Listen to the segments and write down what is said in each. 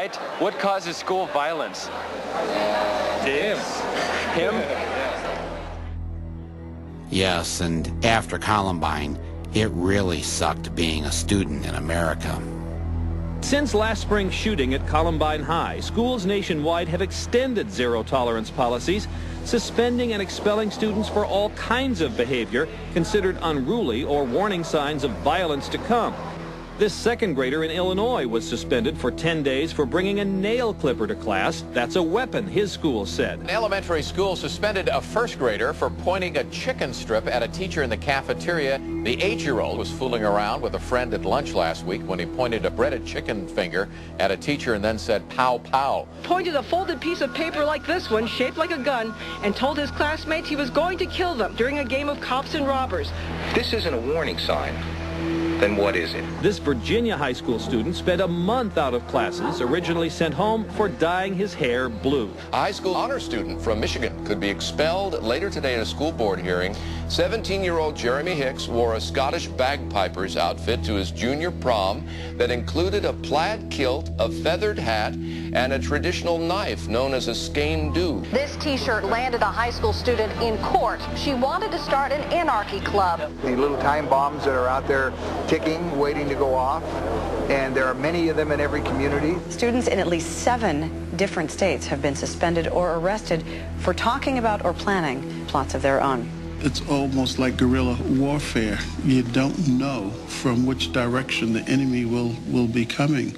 right. What causes school violence? Him. Him? Yes, and after Columbine, it really sucked being a student in America. Since last spring's shooting at Columbine High, schools nationwide have extended zero-tolerance policies, suspending and expelling students for all kinds of behavior considered unruly or warning signs of violence to come. This second grader in Illinois was suspended for 10 days for bringing a nail clipper to class. That's a weapon, his school said. An elementary school suspended a first grader for pointing a chicken strip at a teacher in the cafeteria. The 8-year-old was fooling around with a friend at lunch last week when he pointed a breaded chicken finger at a teacher and then said, "Pow, pow." Pointed a folded piece of paper like this one, shaped like a gun, and told his classmates he was going to kill them during a game of cops and robbers. This isn't a warning sign. Then what is it? This Virginia high school student spent a month out of classes, originally sent home for dyeing his hair blue. A high school honor student from Michigan could be expelled later today at a school board hearing. 17-year-old Jeremy Hicks wore a Scottish bagpiper's outfit to his junior prom that included a plaid kilt, a feathered hat, and a traditional knife known as a skein dhu. This T-shirt landed a high school student in court. She wanted to start an anarchy club. The little time bombs that are out there ticking, waiting to go off, and there are many of them in every community. Students in at least 7 different states have been suspended or arrested for talking about or planning plots of their own. It's almost like guerrilla warfare. You don't know from which direction the enemy will be coming.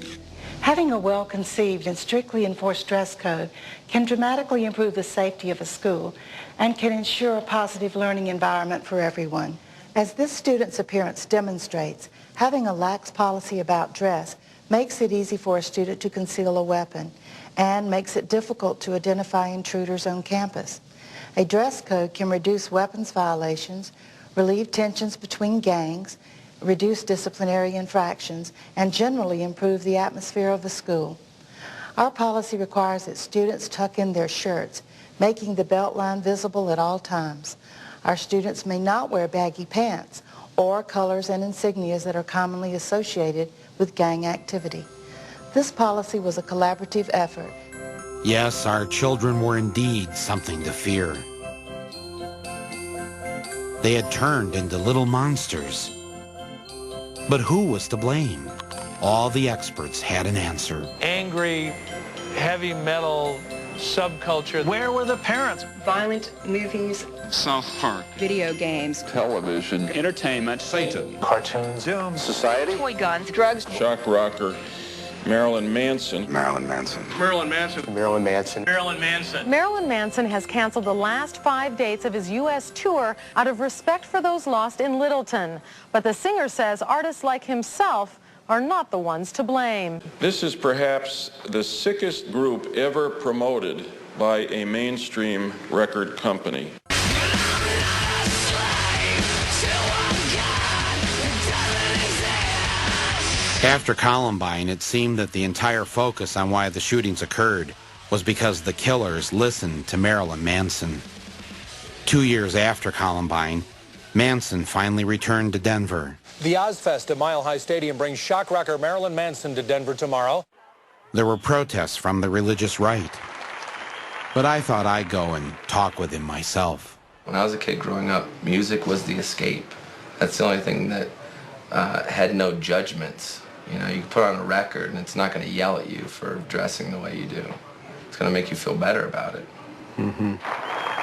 Having a well-conceived and strictly enforced dress code can dramatically improve the safety of a school and can ensure a positive learning environment for everyone. As this student's appearance demonstrates, having a lax policy about dress makes it easy for a student to conceal a weapon and makes it difficult to identify intruders on campus. A dress code can reduce weapons violations, relieve tensions between gangs, reduce disciplinary infractions, and generally improve the atmosphere of the school. Our policy requires that students tuck in their shirts, making the belt line visible at all times. Our students may not wear baggy pants or colors and insignias that are commonly associated with gang activity. This policy was a collaborative effort. Yes, our children were indeed something to fear. They had turned into little monsters. But who was to blame? All the experts had an answer. Angry, heavy metal subculture. Where were the parents? Violent movies. South Park. Video games. Television. Entertainment. Satan. Cartoons. Doom. Society. Toy guns. Drugs. Shock rocker. Marilyn Manson. Marilyn Manson. Marilyn Manson. Marilyn Manson. Marilyn Manson. Marilyn Manson has canceled the last 5 dates of his U.S. tour out of respect for those lost in Littleton. But the singer says artists like himself are not the ones to blame. This is perhaps the sickest group ever promoted by a mainstream record company. After Columbine, it seemed that the entire focus on why the shootings occurred was because the killers listened to Marilyn Manson. 2 years after Columbine, Manson finally returned to Denver. The Ozfest at Mile High Stadium brings shock rocker Marilyn Manson to Denver tomorrow. There were protests from the religious right. But I thought I'd go and talk with him myself. When I was a kid growing up, music was the escape. That's the only thing that had no judgments. You know, you can put on a record and it's not going to yell at you for dressing the way you do. It's going to make you feel better about it.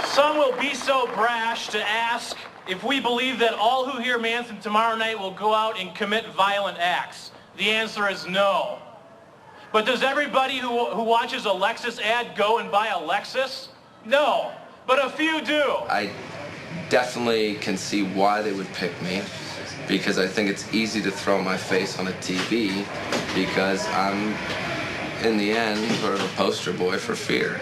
Some will be so brash to ask if we believe that all who hear Manson tomorrow night will go out and commit violent acts. The answer is no. But does everybody who watches a Lexus ad go and buy a Lexus? No, but a few do. I definitely can see why they would pick me, because I think it's easy to throw my face on a TV because I'm, in the end, sort of a poster boy for fear.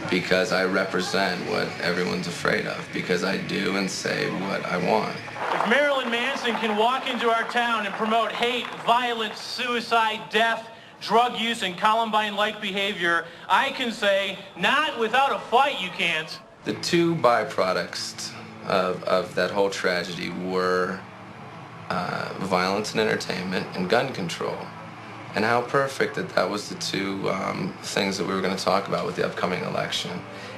Because I represent what everyone's afraid of, because I do and say what I want. If Marilyn Manson can walk into our town and promote hate, violence, suicide, death, drug use, and Columbine-like behavior, I can say, not without a fight you can't. The two byproducts of that whole tragedy were violence and entertainment and gun control. and how perfect that was the two things that we were going to talk about with the upcoming election.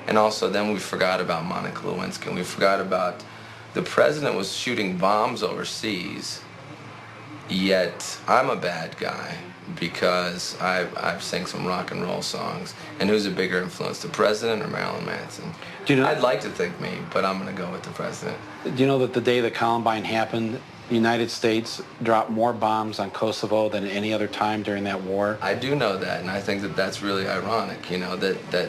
And also then we forgot about Monica Lewinsky, and we forgot about the president was shooting bombs overseas, yet I'm a bad guy because I've sang some rock and roll songs. And who's a bigger influence, the president or Marilyn Manson? Do you know, I'd like to think me, but I'm going to go with the president. Do you know that the day that Columbine happened, the United States dropped more bombs on Kosovo than any other time during that war? I do know that, and I think that that's really ironic, you know, that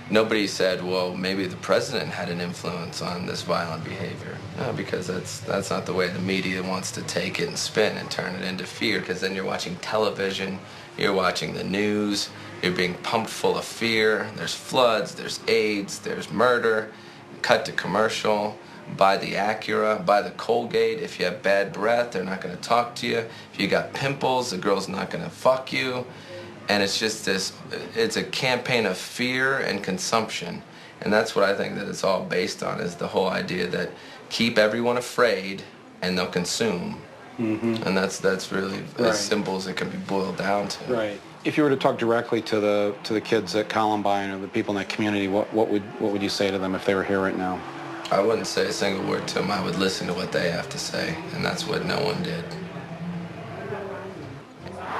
nobody said, well, maybe the president had an influence on this violent behavior. No, because that's not the way the media wants to take it and spin and turn it into fear, because then you're watching television, you're watching the news, you're being pumped full of fear. There's floods, there's AIDS, there's murder, cut to commercial, buy the Acura, buy the Colgate. If you have bad breath, they're not going to talk to you. If you got pimples, the girl's not going to fuck you. And it's just this, it's a campaign of fear and consumption. And that's what I think that it's all based on, is the whole idea that keep everyone afraid and they'll consume. And that's really as simple as it can be boiled down to. Right. If you were to talk directly to the kids at Columbine or the people in that community, what would you say to them if they were here right now? I wouldn't say a single word to them. I would listen to what they have to say, and that's what no one did.